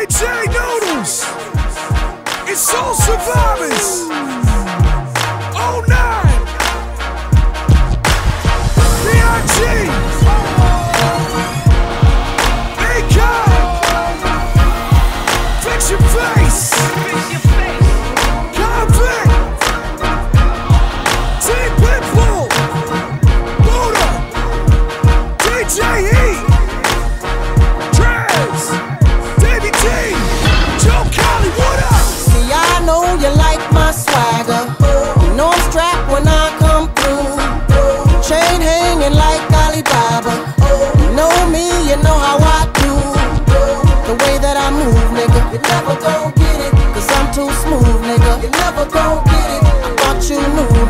DJ Noodles, it's Soul Survivors. 09, B.I.G. Fix your face. Convict. Team Pitbull. Buddha. DJ Heat. Trez. Davey T. Joe Cali, what up? See, I know you like my swagger. You know I'm strapped when I come through. Chain hanging like Alibaba. You know me, you know how I do. The way that I move, nigga, you never gon' get it. Cause I'm too smooth, nigga, you never gon' get it. I thought you knew,